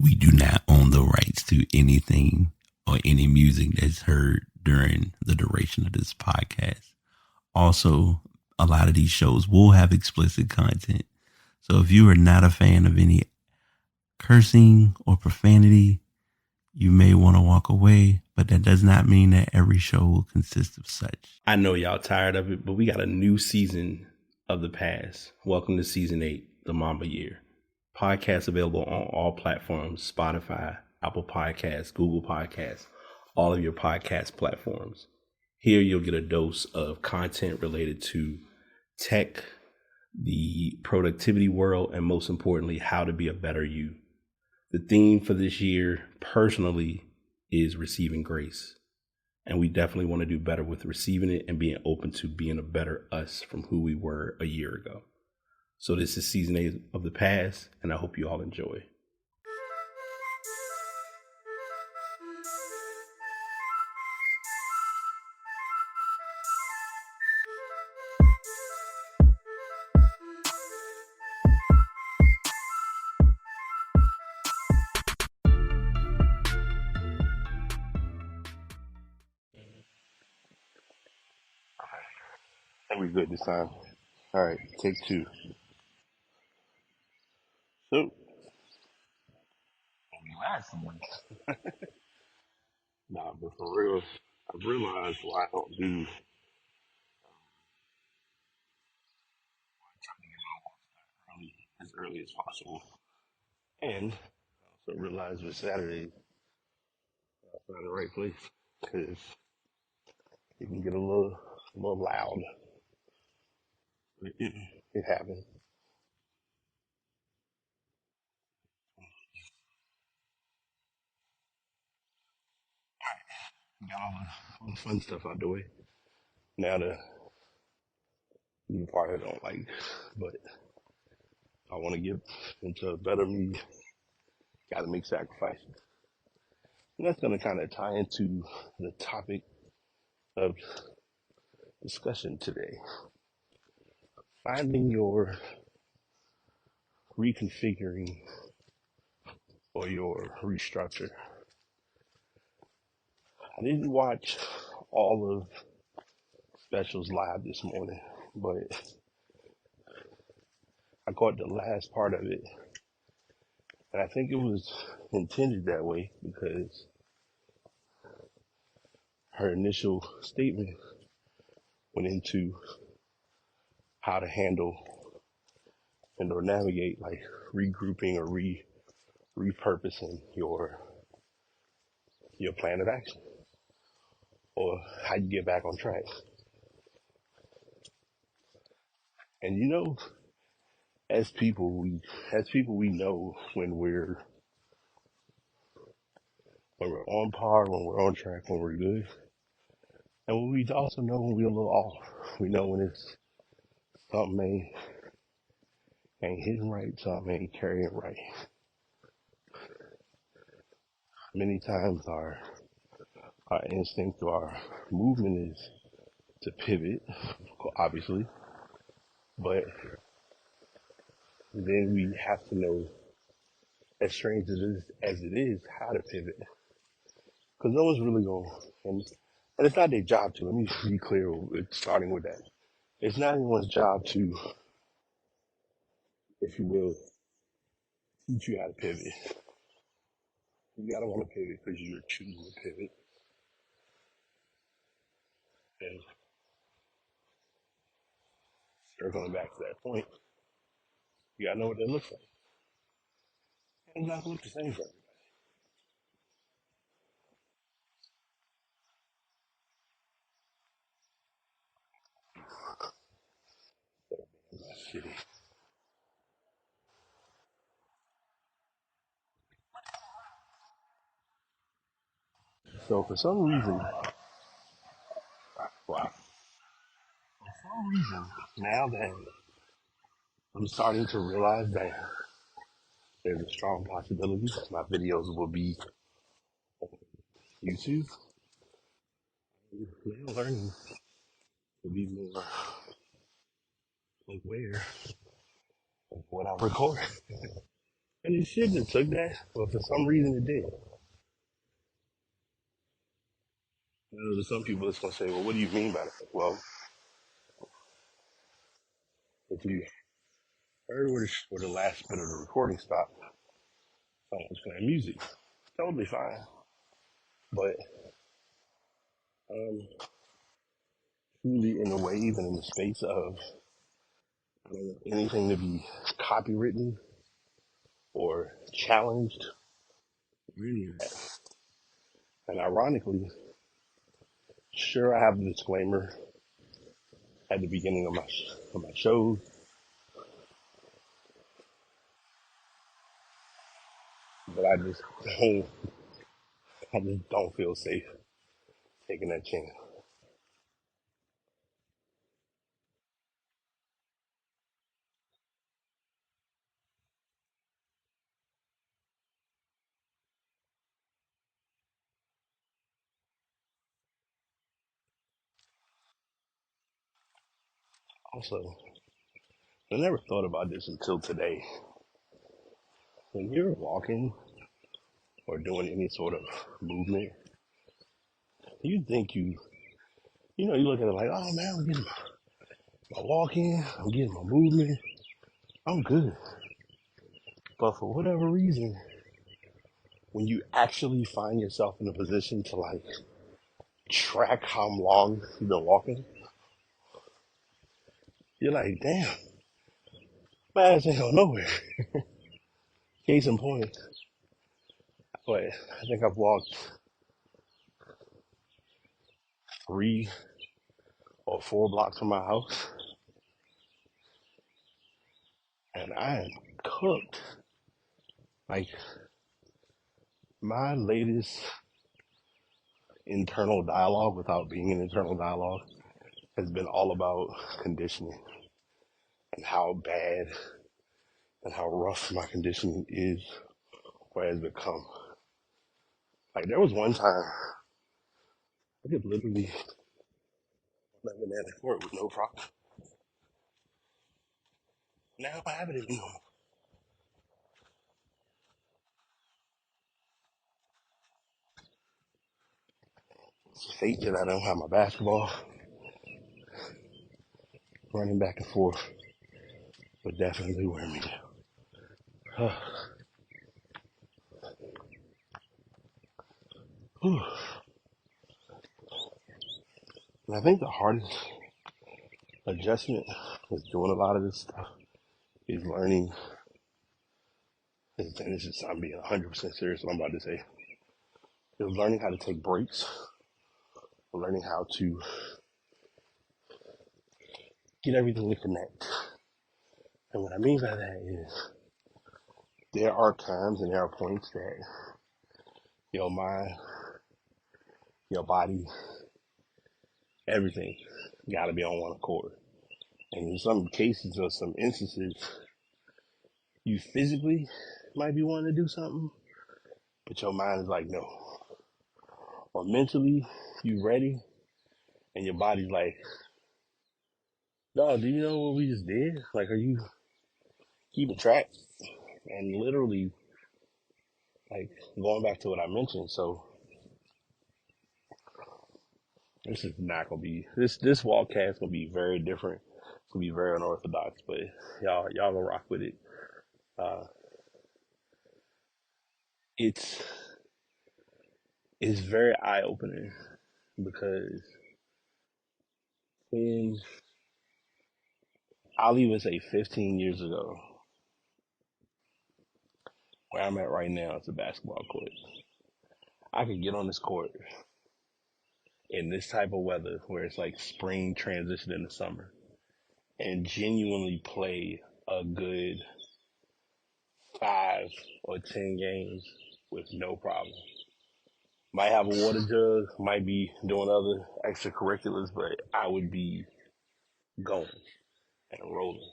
We do not own the rights to anything or any music that's heard during the duration of this podcast. Also, a lot of these shows will have explicit content. So if you are not a fan of any cursing or profanity, you may want to walk away, but that does not mean that every show will consist of such. I know y'all tired of it, but we got a new season of The Past. Welcome to season 8, the Mamba Year. Podcast available on all platforms: Spotify, Apple Podcasts, Google Podcasts, all of your podcast platforms. Here you'll get a dose of content related to tech, the productivity world, and most importantly, how to be a better you. The theme for this year, personally, is receiving grace. And we definitely want to do better with receiving it and being open to being a better us from who we were a year ago. So this is season 8 of The Past, and I hope you all enjoy. I think we're good this time. All right, take 2. So, last one. Nah, but for real, I realized why I don't do early, as early as possible. And I also realized with Saturdays, I found the right place because it can get a little loud. It happens. Got all the fun stuff out the way. Now the part I don't like, but I want to get into a better me. Got to make sacrifices. And that's going to kind of tie into the topic of discussion today. Finding your reconfiguring or your restructure. I didn't watch all of specials live this morning, but I caught the last part of it. And I think it was intended that way because her initial statement went into how to handle and or navigate like regrouping or repurposing your plan of action or how you get back on track. And as people we know when we're on par, when we're on track, when we're good. And we also know when we're a little off. We know when it's something ain't hitting right, something ain't carrying right. Many times our instinct or our movement is to pivot, obviously, but then we have to know, as strange as it is, how to pivot. Because no one's really going, and it's not their job to. Let me be clear with starting with that. It's not anyone's job to, if you will, teach you how to pivot. You gotta want to pivot because you're choosing to pivot. And circling back to that point, you gotta know what that looks like. And it's not gonna look the same for everybody. So for some reason, wow, for some reason, now that I'm starting to realize that there's a strong possibility my videos will be YouTube, I'm learning to be more aware of what I record. And it shouldn't have took that, but for some reason it did. You know, there's some people that's gonna say, "Well, what do you mean by that?" Well, if you heard where the last bit of the recording stopped, someone was playing music. Totally fine, but um, truly in a way, even in the space of I don't want anything to be copywritten or challenged or any of that. And ironically, sure, I have the disclaimer at the beginning of my show, but don't, I just don't feel safe taking that chance. Also, I never thought about this until today. When you're walking or doing any sort of movement, you think you look at it like, oh man, I'm getting my walk in, I'm getting my movement, I'm good. But for whatever reason, when you actually find yourself in a position to like track how long you've been walking, you're like, damn, my ass ain't going nowhere. Case in point, but I think I've walked 3 or 4 blocks from my house, and I am cooked. Like my latest internal dialogue, without being an internal dialogue, has been all about conditioning and how bad and how rough my conditioning is or has become. Like there was one time I could literally live in that court with no problem. Now I have it anymore. It's fate that I don't have my basketball running back and forth, but definitely wear me down. And I think the hardest adjustment with doing a lot of this stuff is learning, and this is, I'm being 100% serious what I'm about to say, is learning how to take breaks, learning how to get everything to connect. And what I mean by that is there are times and there are points that your mind, your body, everything got to be on one accord. And in some cases or some instances, you physically might be wanting to do something, but your mind is like, no. Or mentally, you ready, and your body's like, no, do you know what we just did? Like, are you keeping track? And literally, like, going back to what I mentioned, so this is not gonna be this walkcast gonna be very different. It's gonna be very unorthodox, but y'all gonna rock with it. Uh, it's it's very eye opening because in I'll even say 15 years ago, where I'm at right now, it's a basketball court. I could get on this court in this type of weather where it's like spring transition into summer and genuinely play a good 5 or 10 games with no problem. Might have a water jug, might be doing other extracurriculars, but I would be going and rolling.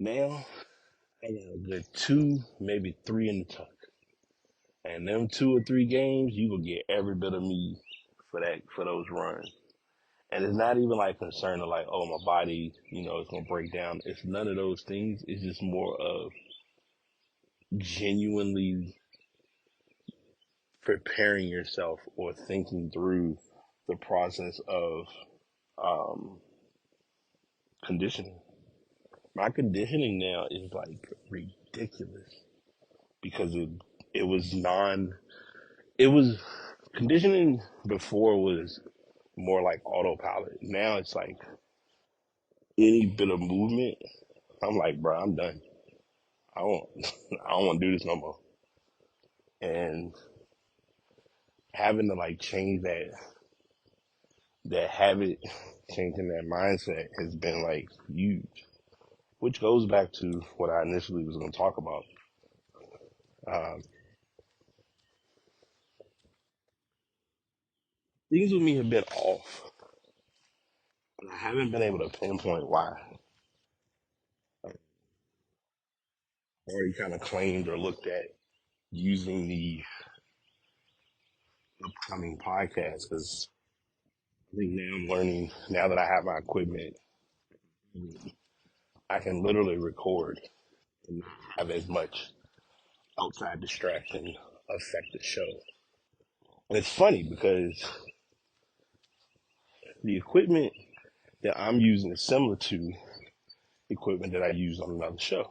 Now I got a good 2, maybe 3 in the tuck. And them 2 or 3 games, you will get every bit of me for those runs. And it's not even like concern of like, oh, my body, it's gonna break down. It's none of those things. It's just more of genuinely preparing yourself or thinking through the process of um, conditioning. My conditioning now is like ridiculous because it was non it was conditioning before was more like autopilot. Now it's like any bit of movement, I'm like, bro, I'm done. I don't I don't want to do this no more. And having to like change that habit, changing that mindset has been like huge. Which goes back to what I initially was going to talk about. Um, Things with me have been off, and I haven't been able to pinpoint why. I've already kind of claimed or looked at using the upcoming podcast because I think now I'm learning, now that I have my equipment, I can literally record and not have as much outside distraction affect the show. And it's funny because the equipment that I'm using is similar to equipment that I use on another show.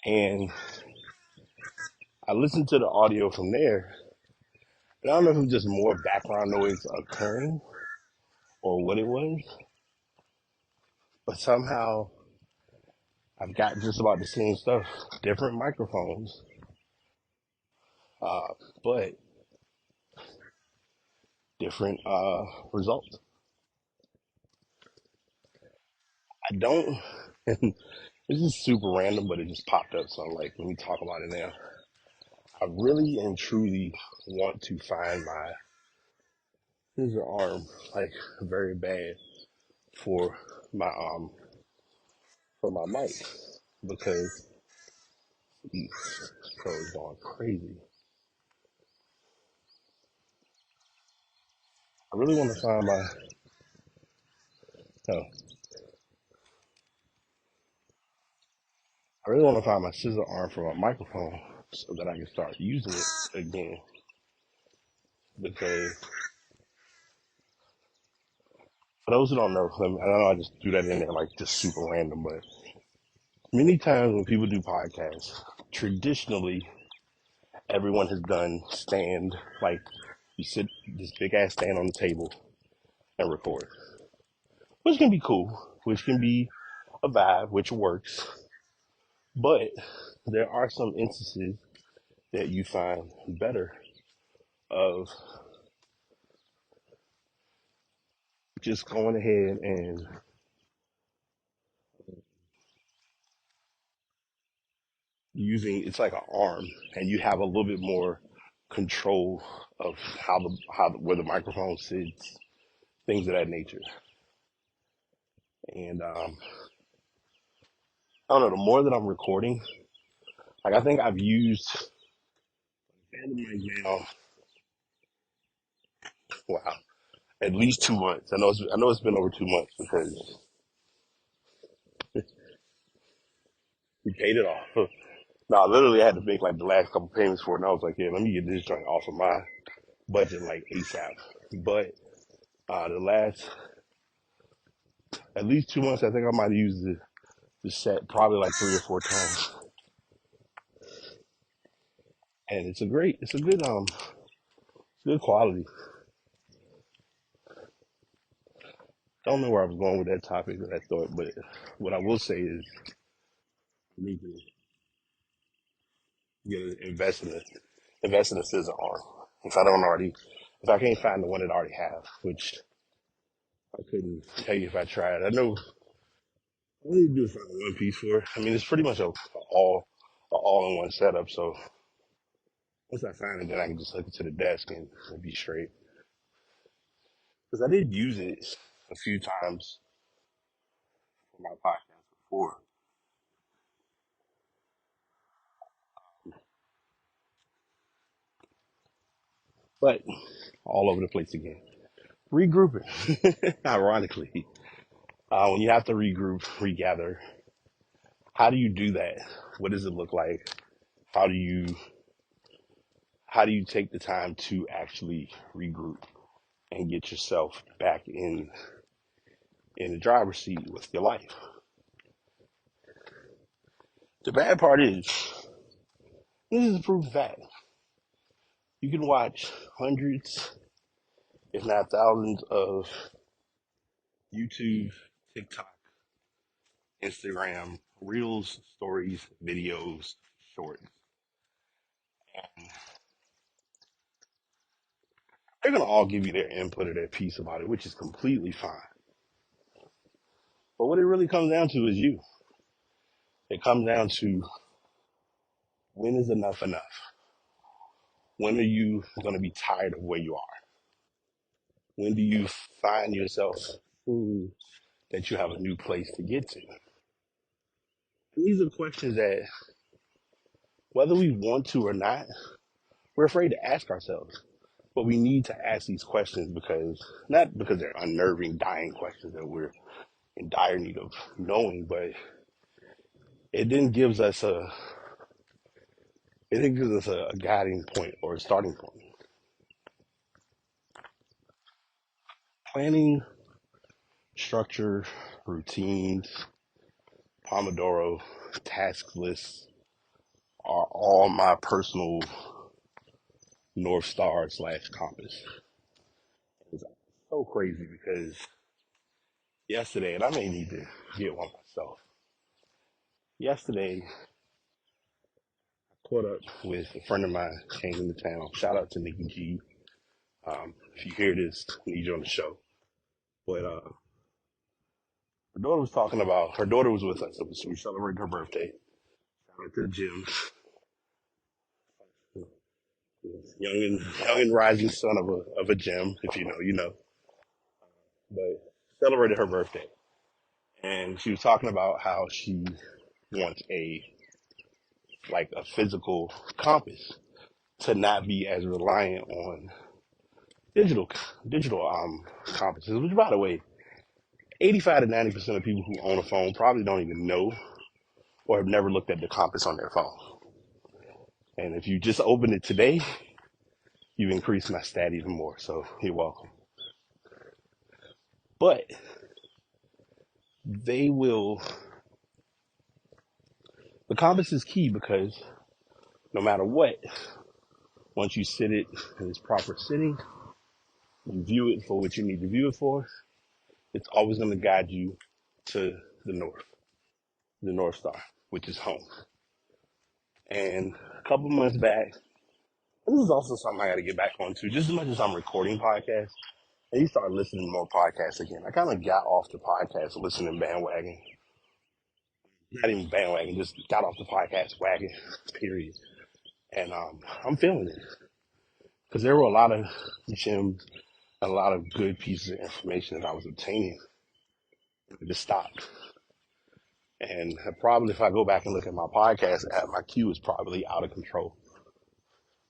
And I listened to the audio from there, and I don't know if it was just more background noise occurring or what it was, but somehow I've got just about the same stuff, different microphones, uh, but different results. I don't, and this is super random, but it just popped up, so I'm like, let me talk about it now. I really and truly want to find my scissor arm, like very bad for my mic because these pros going crazy. I really want to find my no, I really want to find my scissor arm for my microphone so that I can start using it again. Because for those who don't know, I know I just threw that in there like just super random, but many times when people do podcasts, traditionally everyone has done stand like you sit this big ass stand on the table and record, which can be cool, which can be a vibe, which works. But there are some instances that you find better of just going ahead and using it's like an arm, and you have a little bit more control of where the microphone sits, things of that nature. And I don't know. The more that I'm recording, like I think I've used Phantom mic now. Wow, at least 2 months. I know it's been over 2 months because we paid it off. No, I literally had to make like the last couple payments for it, and I was like, yeah, let me get this joint off of my budget like ASAP. But the last at least 2 months, I think I might have used the set probably like 3 or 4 times, and it's a good quality. Don't know where I was going with that topic or that thought, but what I will say is I need to invest in a scissor arm. If I don't already, if I can't find the one that I already have, which I couldn't tell you if I tried. I know all you do is find a one piece for it. I mean, it's pretty much a all in one setup. So once I find it, then I can just hook it to the desk and it'll be straight. Because I did use it a few times for my podcast before, but all over the place again. Regrouping, ironically, when you have to regroup, regather, How do you do that? What does it look like? How do you take the time to actually regroup and get yourself back in the driver's seat with your life? The bad part is, this is a proven fact. You can watch hundreds, if not thousands, of YouTube, TikTok, Instagram, reels, stories, videos, shorts. And they're going to all give you their input or their piece about it, which is completely fine. But what it really comes down to is you. It comes down to, when is enough enough? When are you going to be tired of where you are? When do you find yourself seeing that you have a new place to get to? And these are questions that, whether we want to or not, we're afraid to ask ourselves. But we need to ask these questions because, not because they're unnerving, dying questions that we're in dire need of knowing, but it then gives us a guiding point or a starting point. Planning, structure, routines, Pomodoro, task lists are all my personal North Star slash compass. It's so crazy because yesterday, and I may need to get one myself. Yesterday, I caught up with a friend of mine came into town. Shout out to Nikki G. If you hear this, I need you on the show. But her daughter was talking about, her daughter was with us. So we celebrated her birthday. Shout out to the gym. Young and rising son of a gym. If you know, you know. But celebrated her birthday. And she was talking about how she wants a physical compass to not be as reliant on digital compasses, which, by the way, 85 to 90% of people who own a phone probably don't even know or have never looked at the compass on their phone. And if you just open it today, you've increased my stat even more. So you're welcome. But the compass is key because no matter what, once you sit it in its proper sitting, you view it for what you need to view it for, it's always going to guide you to the North Star, which is home. And a couple months back, this is also something I got to get back onto. Just as much as I'm recording podcasts, and you start listening to more podcasts again. I kind of got off the podcast listening bandwagon. Not even bandwagon, just got off the podcast wagon, period. And I'm feeling it because there were a lot of gems and a lot of good pieces of information that I was obtaining. I just stopped. And probably if I go back and look at my podcast app, my queue is probably out of control.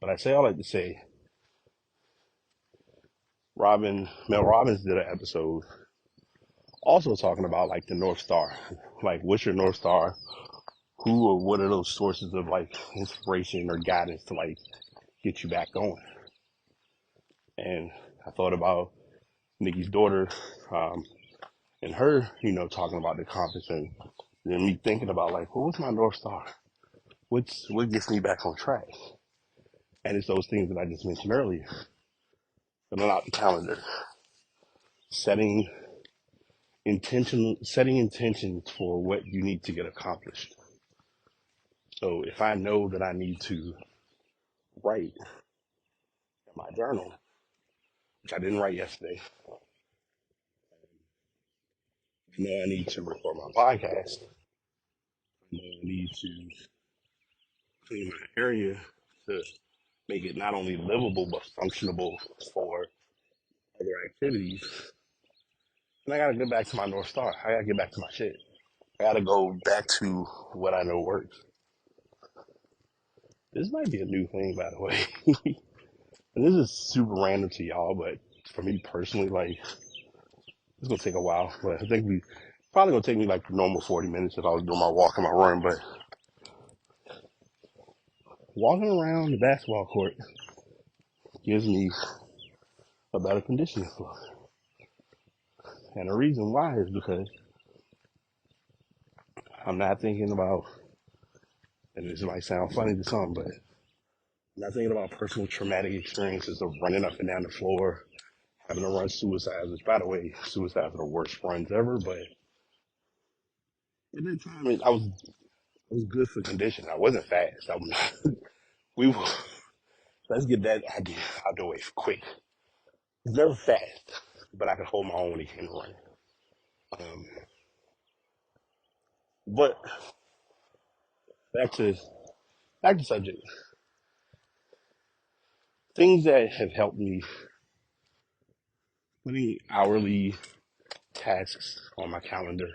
But I say all that to say, Mel Robbins did an episode also talking about like the North Star. Like, what's your North Star? Who or what are those sources of like inspiration or guidance to like get you back going? And I thought about Nikki's daughter, and her, talking about the compass, and then me thinking about like, well, what's my North Star? What gets me back on track? And it's those things that I just mentioned earlier. Filling out the calendar, setting intentions for what you need to get accomplished. So if I know that I need to write in my journal, which I didn't write yesterday, I know I need to record my podcast. I know I need to clean my area to make it not only livable but functionable for other activities. And I gotta get back to my North Star. I gotta get back to my shit. I gotta go back to what I know works. This might be a new thing, by the way. And this is super random to y'all, but for me personally, like, it's gonna take a while. But I think probably gonna take me like the normal 40 minutes if I was doing my walk in my run, but walking around the basketball court gives me a better conditioning flow. And the reason why is because I'm not thinking about, and this might sound funny to some, but I'm not thinking about personal traumatic experiences of running up and down the floor, having to run suicides, which by the way, suicides are the worst runs ever, but at that time I was good for conditioning. I wasn't fast. We were, let's get that idea out the way quick. I was never fast, but I could hold my own in running. Um, but back to back to subject. Things that have helped me: putting hourly tasks on my calendar,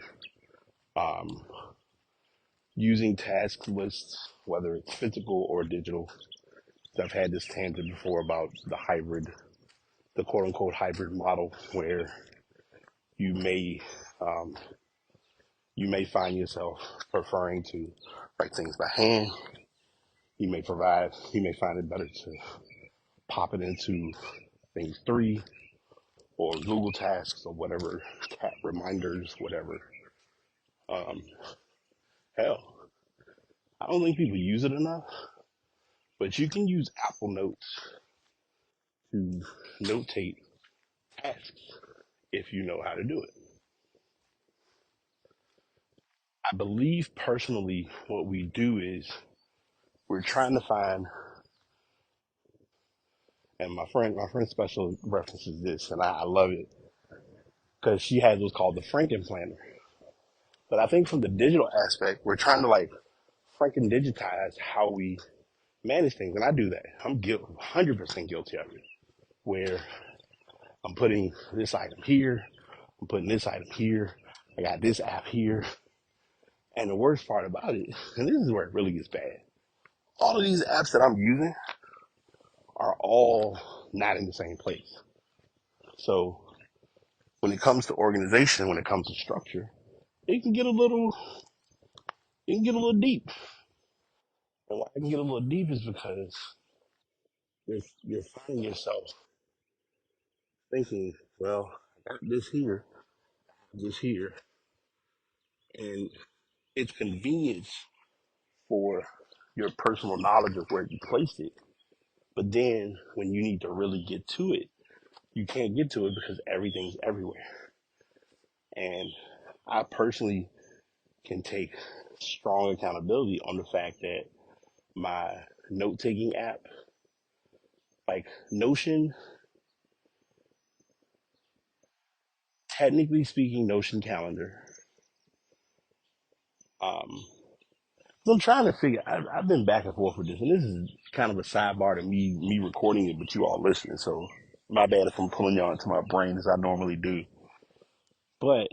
um, using task lists, whether it's physical or digital. So I've had this tangent before about the quote unquote hybrid model, where you may um, you may find yourself preferring to write things by hand. You may find it better to pop it into things three or Google Tasks or whatever, cat reminders, whatever. Um, hell, I don't think people use it enough, but you can use Apple Notes to notate tasks if you know how to do it. I believe personally what we do is we're trying to find, and my friend special references this, and I love it because she has what's called the Franken Planner. But I think from the digital aspect, we're trying to like Franken digitize how we manage things, and I do that. I'm 100% guilty of it. Where I'm putting this item here, I'm putting this item here, I got this app here, and the worst part about it, and this is where it really gets bad. All of these apps that I'm using are all not in the same place. So when it comes to organization, when it comes to structure, it can get a little, it can get a little deep. And why it can get a little deep is because you're finding yourself thinking, well, I got this here, and it's convenience for your personal knowledge of where you placed it. But then when you need to really get to it, you can't get to it because everything's everywhere. And I personally can take strong accountability on the fact that my note taking app, like Notion, technically speaking, Notion Calendar. Um, so I'm trying to figure. I've been back and forth with this, and this is kind of a sidebar to me recording it, but you all listening. So my bad if I'm pulling y'all into my brain as I normally do. But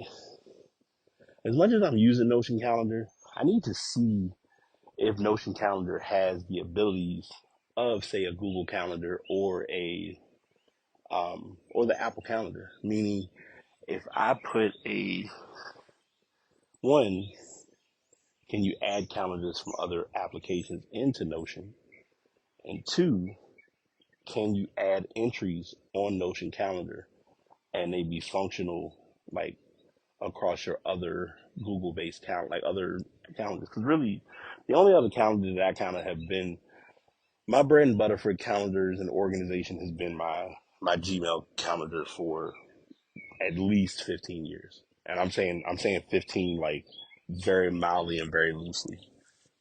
as much as I'm using Notion Calendar, I need to see if Notion Calendar has the abilities of, say, a Google Calendar or the Apple Calendar. Meaning, if I put a one, can you add calendars from other applications into Notion? And two, can you add entries on Notion Calendar and they be functional like across your other Google-based calendar, like other calendars? Because really, the only other calendar that I kind of have been my bread and butter for calendars and organization has been my Gmail calendar for at least 15 years. And I'm saying 15 like very mildly and very loosely.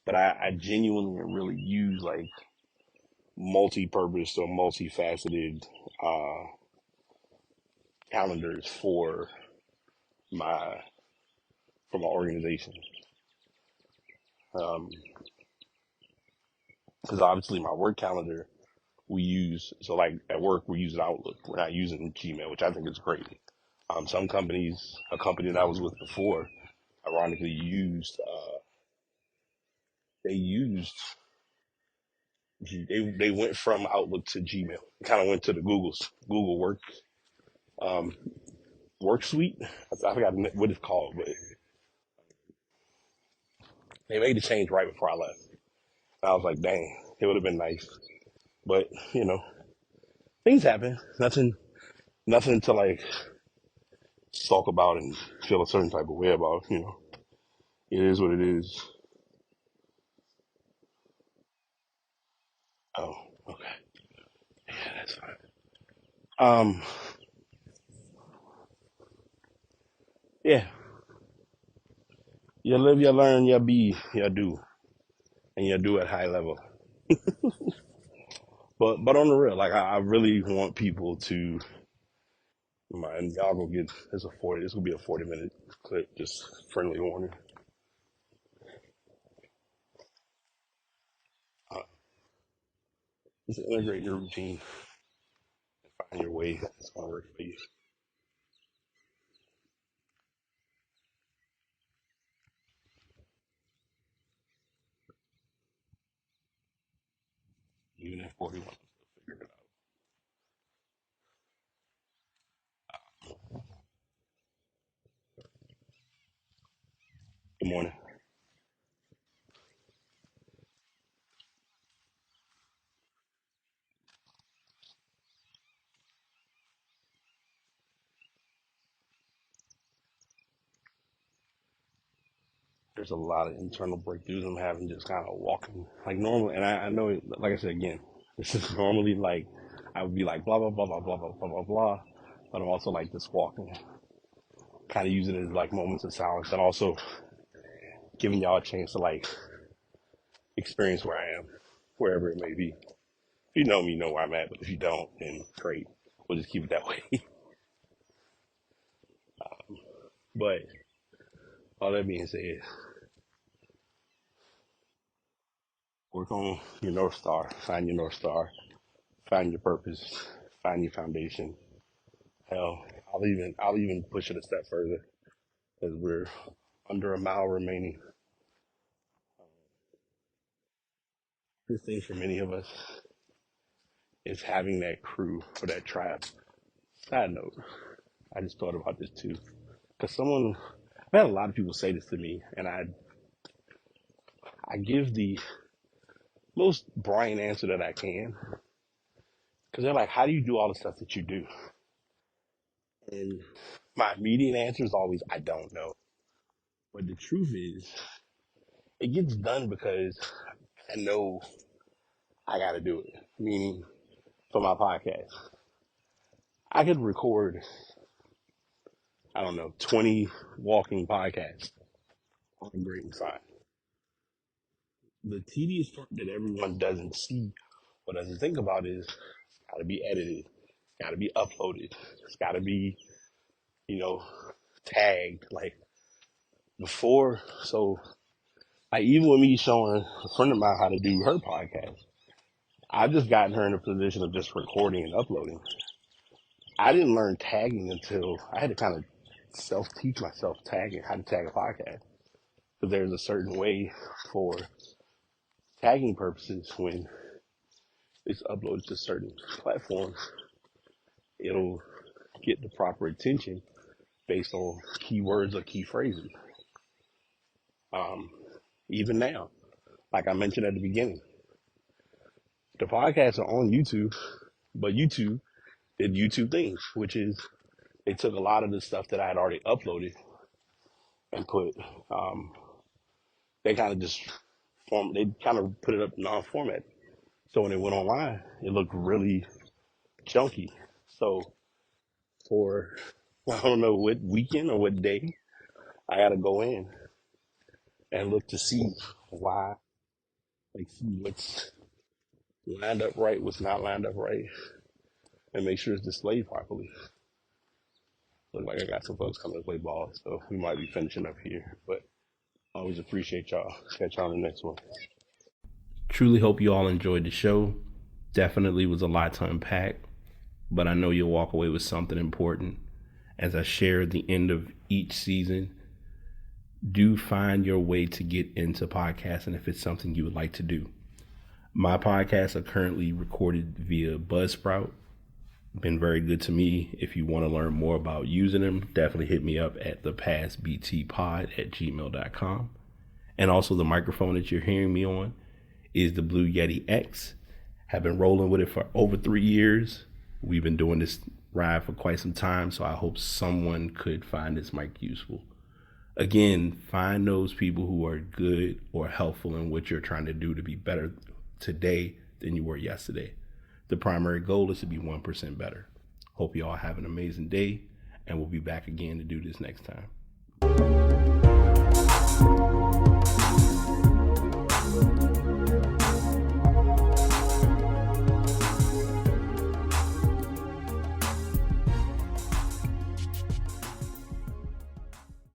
But I genuinely really use like multi-purpose or multifaceted uh, calendars my for my organization. Because obviously my work calendar we use, so like at work we're using Outlook. We're not using Gmail, which I think is great. Some companies, a company that I was with before, ironically they used they went from Outlook to Gmail. Kind of went to the Google work. Um, Work Suite. I forgot what it's called, but they made the change right before I left. I was like, dang, it would have been nice. But, things happen. Nothing to like talk about and feel a certain type of way about. It is what it is. Oh, okay. Yeah, that's fine. Um, yeah, you live, you learn, you be, you do, and you do at high level. But on the real, like I really want people to, and y'all gonna get this will be a 40-minute clip, just friendly warning. Uh, just integrate your routine, find your way that's gonna work for you. Even at 41, figure it out. Good morning. There's a lot of internal breakthroughs I'm having just kind of walking like normal. And I know, like I said again, this is normally like I would be like blah blah blah blah blah blah blah blah blah, but I'm also like just walking, kind of using it as like moments of silence, and also giving y'all a chance to like experience where I am, wherever it may be. If you know me, you know where I'm at, but if you don't, then great. We'll just keep it that way. But all that being said, work on your North Star, find your North Star, find your purpose, find your foundation. Hell, I'll even push it a step further as we're under a mile remaining. This thing for many of us is having that crew or that tribe. Side note, I just thought about this too. Because I've had a lot of people say this to me, and I give the most Brian answer that I can. Because they're like, how do you do all the stuff that you do? And my immediate answer is always, I don't know. But the truth is, it gets done because I know I got to do it. Meaning, for my podcast, I could record, I don't know, 20 walking podcasts on a great and fine. The tedious part that everyone doesn't see or doesn't think about is it's got to be edited, it's got to be uploaded, it's got to be, you know, tagged. Like before, so like even with me showing a friend of mine how to do her podcast, I've just gotten her in a position of just recording and uploading. I didn't learn tagging until I had to kind of self teach myself tagging, how to tag a podcast. Because there's a certain way for tagging purposes when it's uploaded to certain platforms, it'll get the proper attention based on keywords or key phrases. Um, Even now, like I mentioned at the beginning, the podcasts are on YouTube, but YouTube did YouTube things, which is they took a lot of the stuff that I had already uploaded and um, they kind of just they kind of put it up non-format. So when it went online, it looked really chunky. So for, well, I don't know what weekend or what day, I got to go in and look to see why, like see what's lined up right, what's not lined up right, and make sure it's displayed properly. Look like I got some folks coming to play ball, so we might be finishing up here. But I always appreciate y'all. Catch y'all on the next one. Truly hope you all enjoyed the show. Definitely was a lot to unpack, but I know you'll walk away with something important. As I share at the end of each season, do find your way to get into podcasting if it's something you would like to do. My podcasts are currently recorded via Buzzsprout, been very good to me. If you want to learn more about using them, definitely hit me up at thepastbtpod@gmail.com. And also the microphone that you're hearing me on is the Blue Yeti X. Have been rolling with it for over 3 years. We've been doing this ride for quite some time, so I hope someone could find this mic useful. Again, find those people who are good or helpful in what you're trying to do to be better today than you were yesterday. The primary goal is to be 1% better. Hope you all have an amazing day, and we'll be back again to do this next time.